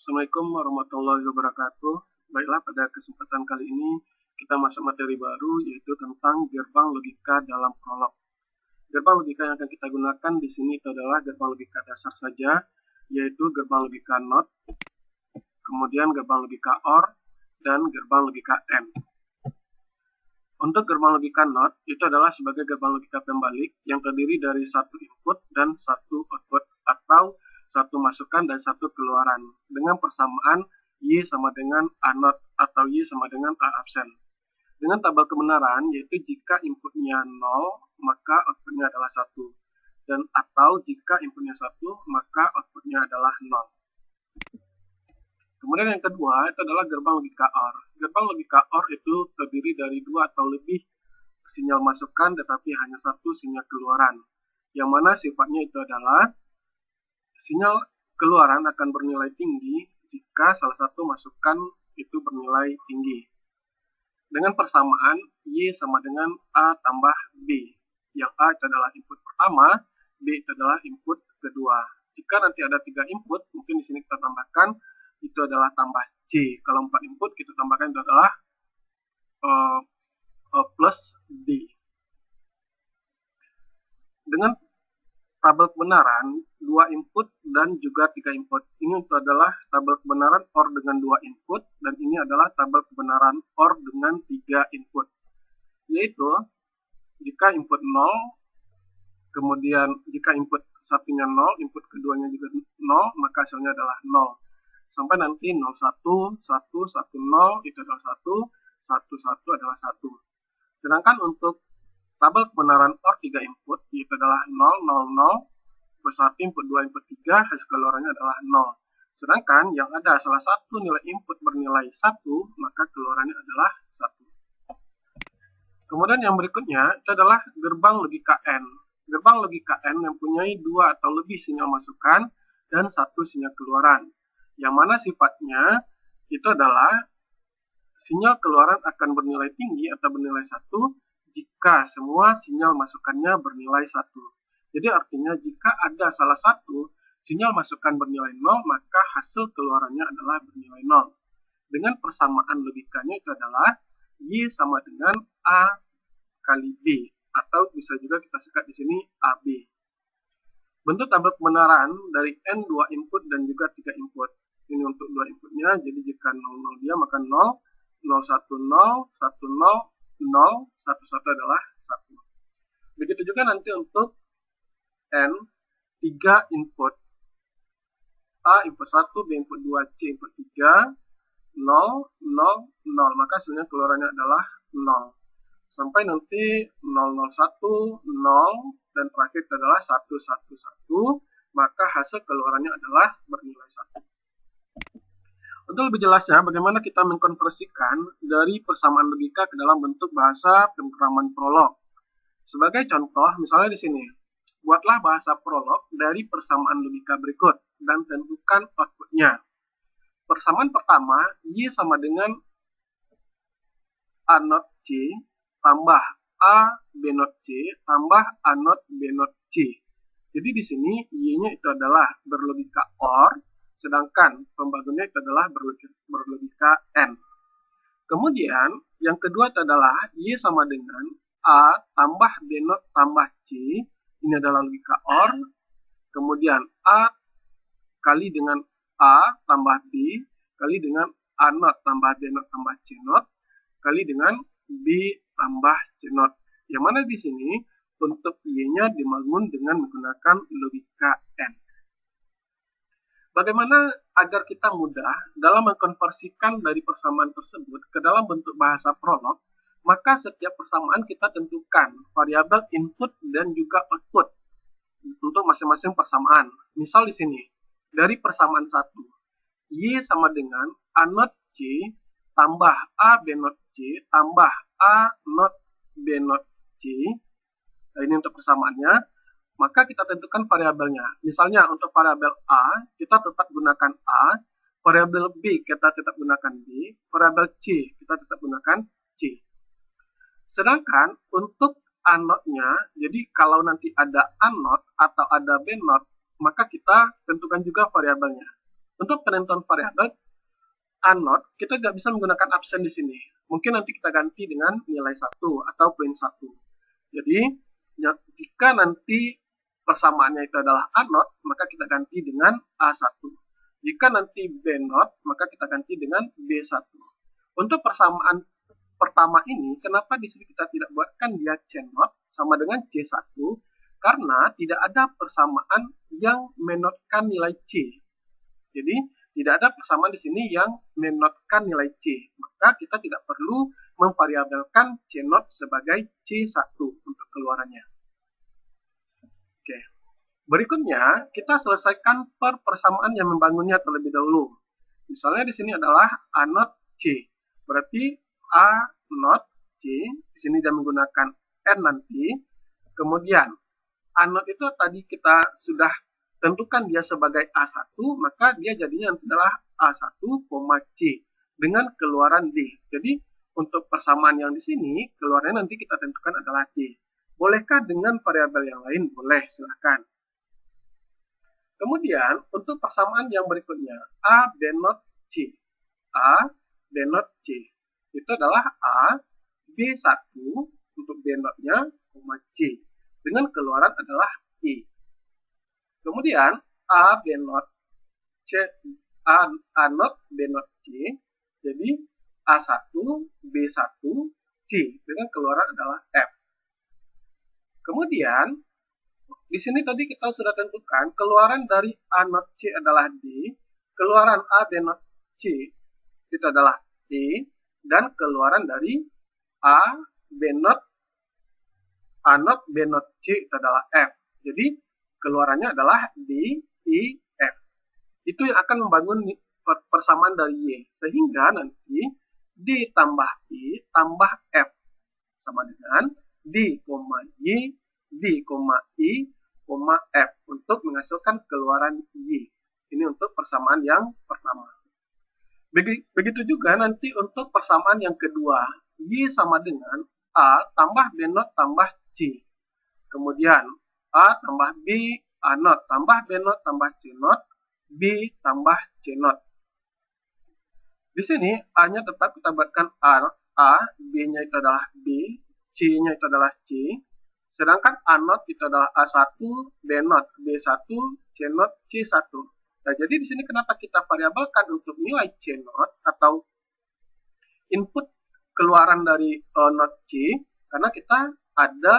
Assalamualaikum warahmatullahi wabarakatuh. Baiklah, pada kesempatan kali ini kita masuk materi baru, yaitu tentang gerbang logika dalam prolog. Gerbang logika yang akan kita gunakan di sini itu adalah gerbang logika dasar saja, yaitu gerbang logika NOT, kemudian gerbang logika OR, dan gerbang logika AND. Untuk gerbang logika NOT itu adalah sebagai gerbang logika pembalik yang terdiri dari satu input dan satu output, atau satu masukan dan satu keluaran, dengan persamaan Y sama dengan A not atau Y sama dengan A absen. Dengan tabel kebenaran, yaitu jika inputnya 0, maka outputnya adalah 1. Dan atau jika inputnya 1, maka outputnya adalah 0. Kemudian yang kedua, itu adalah gerbang logika OR. Gerbang logika OR itu terdiri dari dua atau lebih sinyal masukan, tetapi hanya satu sinyal keluaran. Yang mana sifatnya itu adalah sinyal keluaran akan bernilai tinggi jika salah satu masukan itu bernilai tinggi. Dengan persamaan Y sama dengan A tambah B. Yang A itu adalah input pertama, B itu adalah input kedua. Jika nanti ada 3 input, mungkin di sini kita tambahkan itu adalah tambah C. Kalau 4 input, kita tambahkan itu adalah plus D. Dengan tabel kebenaran 2 input dan juga 3 input. Ini itu adalah tabel kebenaran OR dengan 2 input, dan ini adalah tabel kebenaran OR dengan 3 input. Yaitu jika input 0, kemudian jika input satunya 0, input keduanya juga 0, maka hasilnya adalah 0. Sampai nanti 0, 1, 1, 1, 0 itu adalah 1, 1, 1 adalah 1. Sedangkan untuk tabel kebenaran OR 3 input, yaitu adalah 0, 0, 0, plus 1, input 2, input 3, hasil keluarannya adalah 0. Sedangkan yang ada salah satu nilai input bernilai 1, maka keluarannya adalah 1. Kemudian yang berikutnya, itu adalah gerbang logika AND. Gerbang logika AND mempunyai 2 atau lebih sinyal masukan dan 1 sinyal keluaran. Yang mana sifatnya itu adalah sinyal keluaran akan bernilai tinggi atau bernilai 1 jika semua sinyal masukannya bernilai 1. Jadi artinya jika ada salah satu sinyal masukan bernilai 0, maka hasil keluarannya adalah bernilai 0. Dengan persamaan logikanya itu adalah Y sama dengan A kali B, atau bisa juga kita sekat di sini AB. Bentuk tabel kebenaran dari N 2 input dan juga 3 input. Ini untuk 2 inputnya, jadi jika 0, 0 dia, maka 0, 0, 1, 0, 1, 0, 0, 1, 1 adalah 1. Begitu juga nanti untuk N, 3 input. A input 1, B input 2, C input 3, 0, 0, 0. Maka hasilnya keluarannya adalah 0. Sampai nanti 0, 0, 1, 0, dan terakhir adalah 1, 1, 1. Maka hasil keluarannya adalah bernilai 1. Untuk lebih jelasnya, bagaimana kita mengkonversikan dari persamaan logika ke dalam bentuk bahasa pemrograman prolog. Sebagai contoh, misalnya di sini, buatlah bahasa prolog dari persamaan logika berikut dan tentukan outputnya. Persamaan pertama, Y sama dengan A not C tambah A B not C tambah A not B not C. Jadi di sini Y-nya itu adalah berlogika OR, sedangkan pembagiannya itu adalah berlogika AND. Kemudian yang kedua itu adalah Y sama dengan A tambah B not tambah C. Ini adalah logika OR. Kemudian A kali dengan A tambah B kali dengan A not tambah D not tambah C not kali dengan B tambah C not. Yang mana di sini untuk Y-nya dibangun dengan menggunakan logika AND. Bagaimana agar kita mudah dalam mengkonversikan dari persamaan tersebut ke dalam bentuk bahasa prolog, maka setiap persamaan kita tentukan variabel input dan juga output untuk masing-masing persamaan. Misal di sini, dari persamaan 1, Y sama dengan A not C tambah A B not C tambah A not B not C. Nah, ini untuk persamaannya. Maka kita tentukan variabelnya. Misalnya untuk variabel A, kita tetap gunakan A, variabel B kita tetap gunakan B, variabel C kita tetap gunakan C. Sedangkan untuk A not-nya, jadi kalau nanti ada A not atau ada B not, maka kita tentukan juga variabelnya. Untuk penentuan variabel A0, kita tidak bisa menggunakan absen di sini. Mungkin nanti kita ganti dengan nilai 1 atau poin 1. Jadi, jika nanti persamaannya itu adalah A0, maka kita ganti dengan A1. Jika nanti B0, maka kita ganti dengan B1. Untuk persamaan pertama ini, kenapa di sini kita tidak buatkan dia C0 sama dengan C1? Karena tidak ada persamaan yang menotkan nilai C. Jadi, tidak ada persamaan di sini yang menotkan nilai C. Maka kita tidak perlu memvariabelkan C0 sebagai C1 untuk keluarannya. Oke. Berikutnya, kita selesaikan persamaan yang membangunnya terlebih dahulu. Misalnya di sini adalah A0 C. Berarti A0 C, di sini dia menggunakan N nanti. Kemudian, A0 itu tadi kita sudah tentukan dia sebagai A1, maka dia jadinya adalah A1, C dengan keluaran D. Jadi, untuk persamaan yang di sini, keluarannya nanti kita tentukan adalah D. Bolehkah dengan variabel yang lain? Boleh, silahkan. Kemudian, untuk persamaan yang berikutnya, A, B0, C. A, B0, C. Itu adalah A, B1 untuk B0-nya, C. Dengan keluaran adalah I. Kemudian, A, B0, C, A0, B0, C. Jadi, A1, B1, C. Dengan keluaran adalah F. Kemudian, di sini tadi kita sudah tentukan keluaran dari A0 C adalah D, keluaran A B0 C itu adalah E, dan keluaran dari A B0 A0 B0 C itu adalah F. Jadi keluarannya adalah D, E, F. Itu yang akan membangun persamaan dari Y, sehingga nanti D tambah E tambah F sama dengan D, Y, D, I, F untuk menghasilkan keluaran Y. Ini untuk persamaan yang pertama. Begitu juga nanti untuk persamaan yang kedua. Y sama dengan A tambah B0 tambah C. Kemudian A tambah B, A0 tambah B0 tambah C0, B tambah C0. Di sini A-nya tetap kita buatkan A, B-nya itu adalah B, C-nya itu adalah C. Sedangkan A0 itu adalah A1, B0, B1, C0, C1. Nah, jadi di sini kenapa kita variabelkan untuk nilai C0 atau input keluaran dari not C? Karena kita ada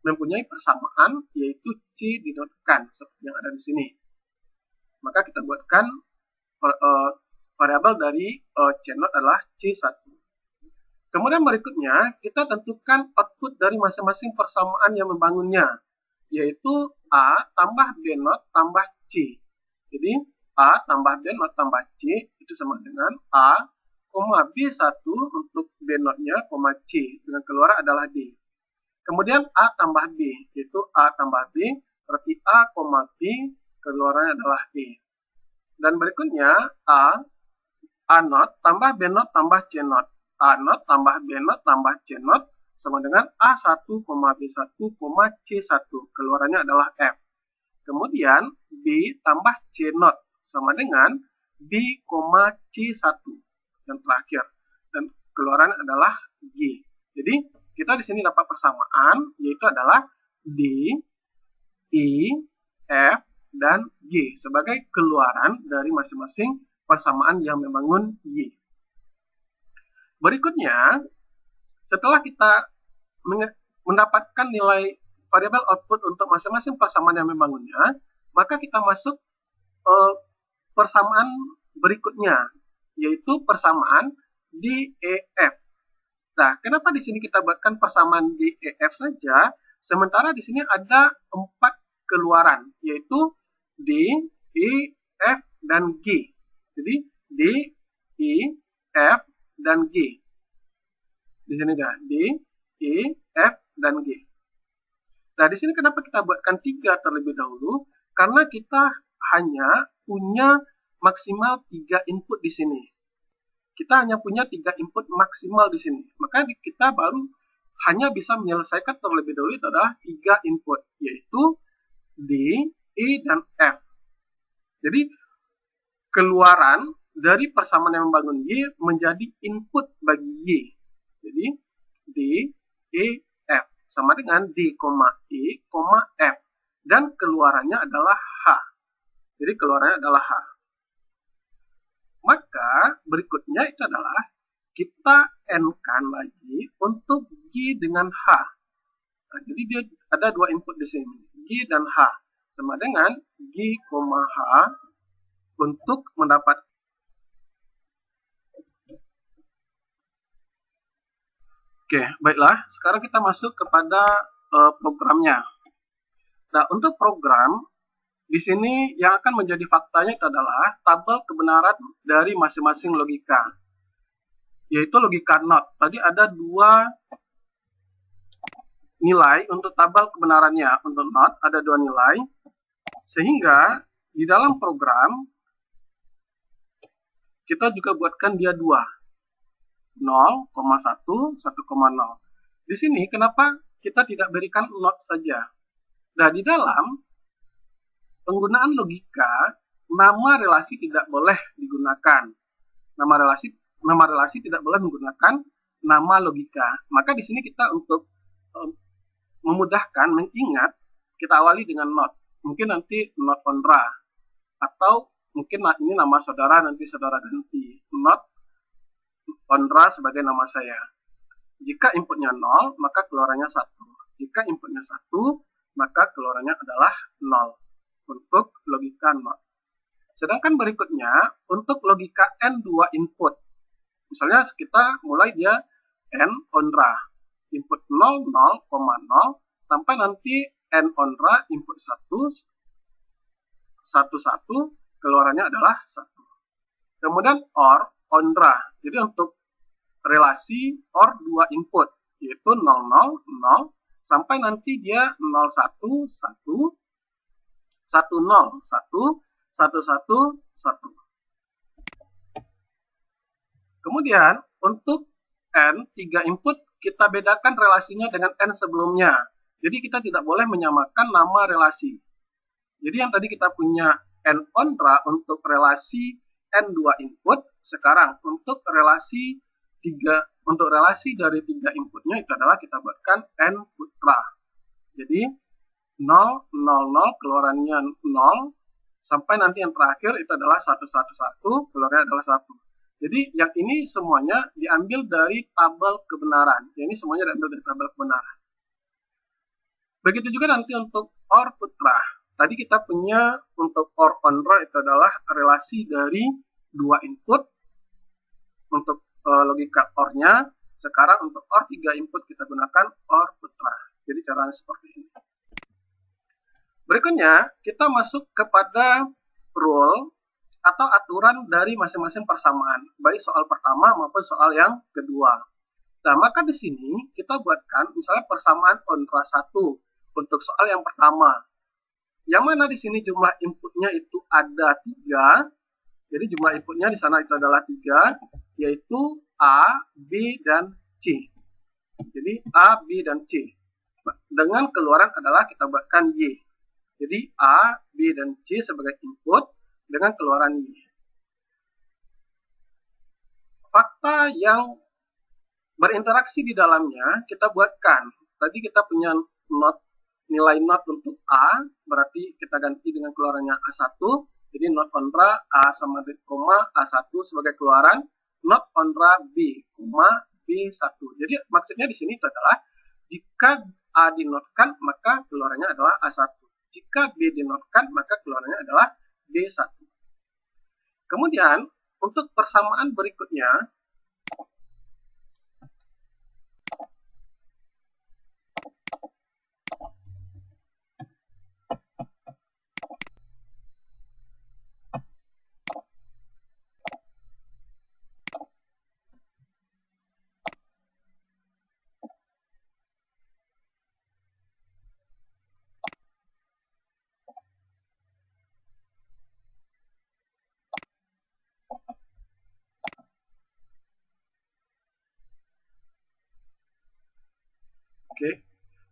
mempunyai persamaan yaitu C dinotkan seperti yang ada di sini. Maka kita buatkan variabel dari C0 adalah C1. Kemudian berikutnya, kita tentukan output dari masing-masing persamaan yang membangunnya, yaitu A tambah B0 tambah C. Jadi, A tambah B0 tambah C itu sama dengan A, B1 untuk B0-nya, C, dengan keluaran adalah D. Kemudian A tambah B, yaitu A tambah B, berarti A, B, keluarannya adalah E. Dan berikutnya, A0 tambah B0 tambah C0. A0 tambah B0 tambah C0 sama dengan A1, B1, C1. Keluarannya adalah F. Kemudian B tambah C0 sama dengan B, C1. Dan terakhir. Dan keluaran adalah G. Jadi kita di sini dapat persamaan yaitu adalah D, I, F, dan G sebagai keluaran dari masing-masing persamaan yang membangun Y. Berikutnya, setelah kita mendapatkan nilai variabel output untuk masing-masing persamaan yang membangunnya, maka kita masuk persamaan berikutnya, yaitu persamaan DEF. Nah, kenapa di sini kita buatkan persamaan DEF saja, sementara di sini ada 4 keluaran, yaitu D, E, F, dan G. Jadi, D, E, F, dan G. Di sini ada D, E, F, dan G. Nah, di sini kenapa kita buatkan 3 terlebih dahulu? Karena kita hanya punya maksimal 3 input di sini. Kita hanya punya 3 input maksimal di sini. Maka kita baru hanya bisa menyelesaikan terlebih dahulu itu adalah 3 input, yaitu D, E, dan F. Jadi, keluaran dari persamaan yang membangun Y menjadi input bagi Y. Jadi D, E, F sama dengan D, E, F. Dan keluarannya adalah H. Jadi keluarannya adalah H. Maka berikutnya itu adalah kita N-kan lagi untuk G dengan H. Nah, jadi dia ada dua input di sini, G dan H. Sama dengan G, H untuk mendapat. Oke, baiklah. Sekarang kita masuk kepada programnya. Nah, untuk program, di sini yang akan menjadi faktanya itu adalah tabel kebenaran dari masing-masing logika, yaitu logika NOT. Tadi ada dua nilai untuk tabel kebenarannya. Untuk NOT ada dua nilai, sehingga di dalam program kita juga buatkan dia dua. 0,1, 1,0. Di sini kenapa kita tidak berikan NOT saja? Nah, di dalam penggunaan logika, nama relasi tidak boleh digunakan. Nama relasi tidak boleh menggunakan nama logika. Maka di sini kita untuk memudahkan mengingat, kita awali dengan NOT. Mungkin nanti NOT Ondra, atau mungkin ini nama saudara, nanti saudara ganti NOT Ondra sebagai nama saya. Jika inputnya 0, maka keluarannya 1. Jika inputnya 1, maka keluarannya adalah 0 untuk logika NOT. Sedangkan berikutnya, untuk logika N2 input. Misalnya kita mulai dia N Ondra. Input 0, 0,0, sampai nanti N Ondra input 1, 1, keluarannya adalah 1. Kemudian OR Ondra. Jadi untuk relasi OR 2 input, yaitu 0, 0, 0, sampai nanti dia 0, 1, 1, 1, 0, 1, 1, 1, 1. Kemudian untuk N 3 input, kita bedakan relasinya dengan N sebelumnya. Jadi kita tidak boleh menyamakan nama relasi. Jadi yang tadi kita punya N Ondra untuk relasi N2 input, sekarang untuk relasi dari 3 inputnya itu adalah kita buatkan N putra. Jadi 0, 0, 0, keluarannya 0, sampai nanti yang terakhir itu adalah 1, 1, 1, keluarannya adalah 1. Jadi yang ini semuanya diambil dari tabel kebenaran. Ini semuanya diambil dari tabel kebenaran. Begitu juga nanti untuk OR putra. Tadi kita punya untuk OR Ondra itu adalah relasi dari 2 input untuk logika OR-nya. Sekarang untuk OR 3 input kita gunakan OR putra. Jadi caranya seperti ini. Berikutnya kita masuk kepada rule atau aturan dari masing-masing persamaan, baik soal pertama maupun soal yang kedua. Nah, maka di sini kita buatkan misalnya persamaan Ondra 1 untuk soal yang pertama. Yang mana di sini jumlah inputnya itu ada 3. Jadi jumlah inputnya di sana itu adalah 3, yaitu A, B, dan C. Jadi A, B, dan C. Dengan keluaran adalah kita buatkan Y. Jadi A, B, dan C sebagai input dengan keluaran Y. Fakta yang berinteraksi di dalamnya kita buatkan. Tadi kita punya nilai NOT untuk A, berarti kita ganti dengan keluarannya A1. Jadi NOT Ondra A sama dengan koma A1 sebagai keluaran, NOT Ondra B, B1. Jadi maksudnya di sini itu adalah jika A dinotkan maka keluarannya adalah A1. Jika B dinotkan maka keluarannya adalah B1. Kemudian untuk persamaan berikutnya,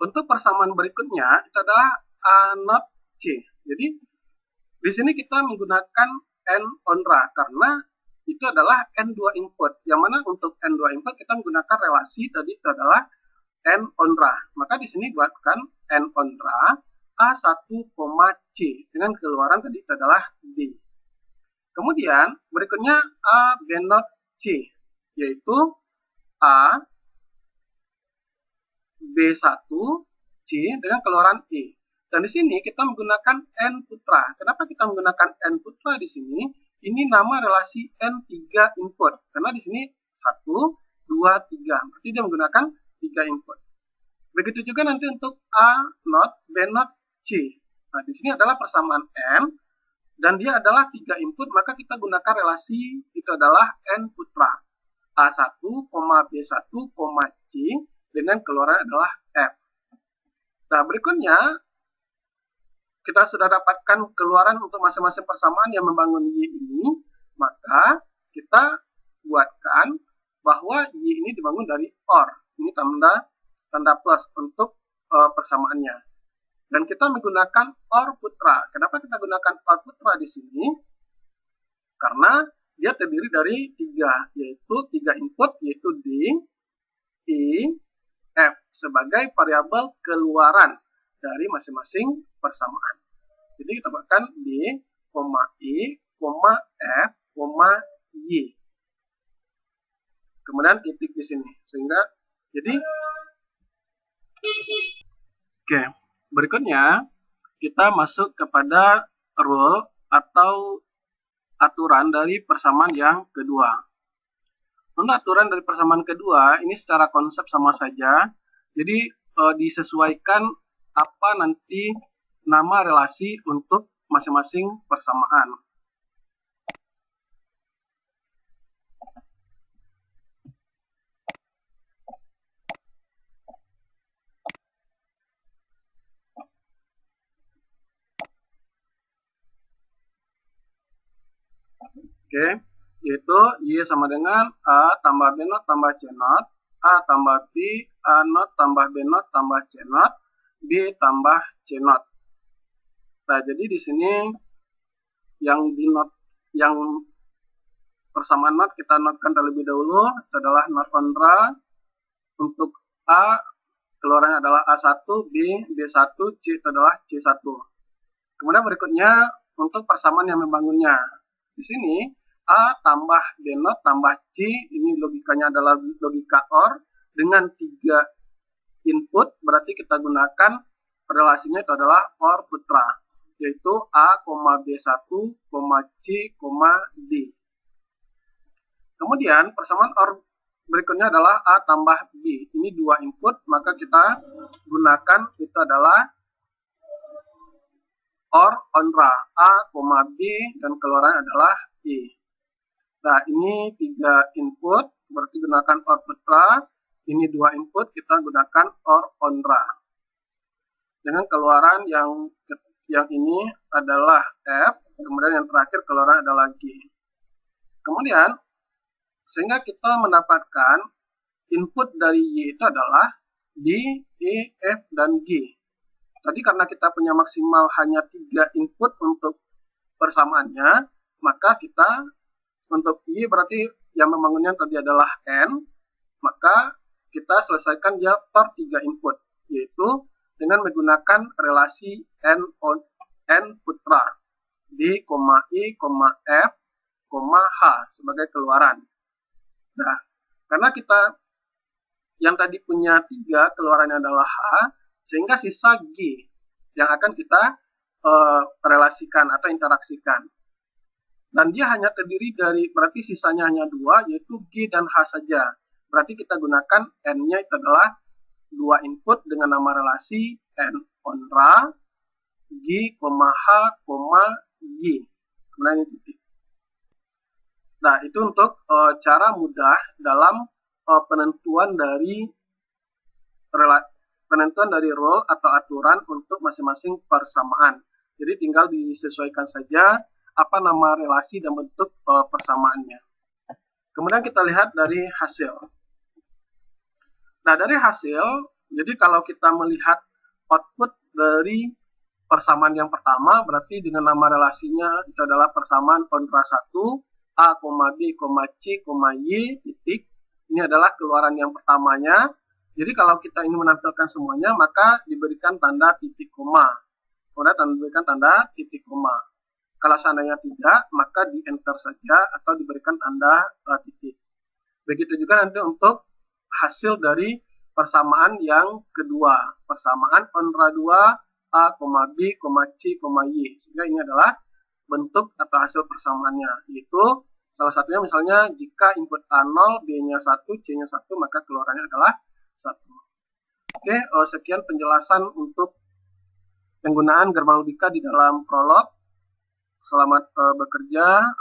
untuk persamaan berikutnya itu adalah A not C. Jadi di sini kita menggunakan N on ra, karena itu adalah N2 input, yang mana untuk N2 input kita menggunakan relasi tadi itu adalah N on ra. Maka di sini buatkan N on ra A1, C dengan keluaran tadi itu adalah D. Kemudian berikutnya A B not C, yaitu A B1 C dengan keluaran E. Dan di sini kita menggunakan N putra. Kenapa kita menggunakan N putra di sini? Ini nama relasi N3 input. Karena di sini 1, 2, 3. Berarti dia menggunakan 3 input. Begitu juga nanti untuk A not, B not, C. Nah, di sini adalah persamaan N. Dan dia adalah 3 input, maka kita gunakan relasi itu adalah N putra. A1, B1, C dengan keluaran adalah F. Nah, berikutnya kita sudah dapatkan keluaran untuk masing-masing persamaan yang membangun Y ini, maka kita buatkan bahwa Y ini dibangun dari OR. Ini tanda plus untuk persamaannya. Dan kita menggunakan OR putra. Kenapa kita gunakan OR putra di sini? Karena dia terdiri dari 3, yaitu 3 input, yaitu D, E, F sebagai variabel keluaran dari masing-masing persamaan. Jadi kita buatkan D, E, F, Y. Kemudian titik di sini. Sehingga jadi oke, berikutnya kita masuk kepada rule atau aturan dari persamaan yang kedua. Untuk aturan dari persamaan kedua, ini secara konsep sama saja. Jadi disesuaikan apa nanti nama relasi untuk masing-masing persamaan. Oke, yaitu Y sama dengan A tambah B not tambah C not, A tambah B, A not tambah B not tambah C not, B tambah C not. Nah, jadi di sini yang persamaan not kita notkan terlebih dahulu, itu adalah not on ra. Untuk A keluarannya adalah A1, B, B1, C itu adalah C1. Kemudian berikutnya untuk persamaan yang membangunnya. Di sini A tambah B not tambah C, ini logikanya adalah logika OR dengan 3 input, berarti kita gunakan relasinya itu adalah OR putra, yaitu A, B1, C, D. Kemudian persamaan OR berikutnya adalah A tambah B, ini 2 input, maka kita gunakan itu adalah OR on ra, A, B, dan keluaran adalah E. Nah, ini 3 input, berarti gunakan OR putra. Ini 2 input, kita gunakan OR on ra. Dengan keluaran yang ini adalah F, kemudian yang terakhir keluaran adalah G. Kemudian, sehingga kita mendapatkan input dari Y itu adalah D, E, F, dan G. Tadi karena kita punya maksimal hanya 3 input untuk persamaannya, maka kita untuk Y berarti yang membangunnya tadi adalah N, maka kita selesaikan dia per 3 input, yaitu dengan menggunakan relasi N putra, D, E, F, H sebagai keluaran. Nah, karena kita yang tadi punya 3, keluarannya adalah H, sehingga sisa G yang akan kita relasikan atau interaksikan. Dan dia hanya terdiri dari, berarti sisanya hanya 2, yaitu G dan H saja. Berarti kita gunakan N-nya itu adalah 2 input dengan nama relasi N on ra, G, H, Y. Kemudian ini titik. Nah, itu untuk cara mudah dalam penentuan dari rule atau aturan untuk masing-masing persamaan. Jadi tinggal disesuaikan saja apa nama relasi dan bentuk persamaannya. Kemudian kita lihat dari hasil. Nah, dari hasil, jadi kalau kita melihat output dari persamaan yang pertama berarti dengan nama relasinya itu adalah persamaan kontra 1 A, B, C, Y titik. Ini adalah keluaran yang pertamanya. Jadi kalau kita ini menampilkan semuanya maka diberikan tanda titik koma. Kemudian diberikan tanda titik koma. Kalau seandainya tidak, maka di enter saja atau diberikan tanda titik. Begitu juga nanti untuk hasil dari persamaan yang kedua. Persamaan kontra 2 A, B, C, Y. Sehingga ini adalah bentuk atau hasil persamaannya. Yaitu salah satunya misalnya jika input A 0, B-nya 1, C-nya 1, maka keluarannya adalah 1. Oke, sekian penjelasan untuk penggunaan Germaludika di dalam Prolog. Selamat bekerja.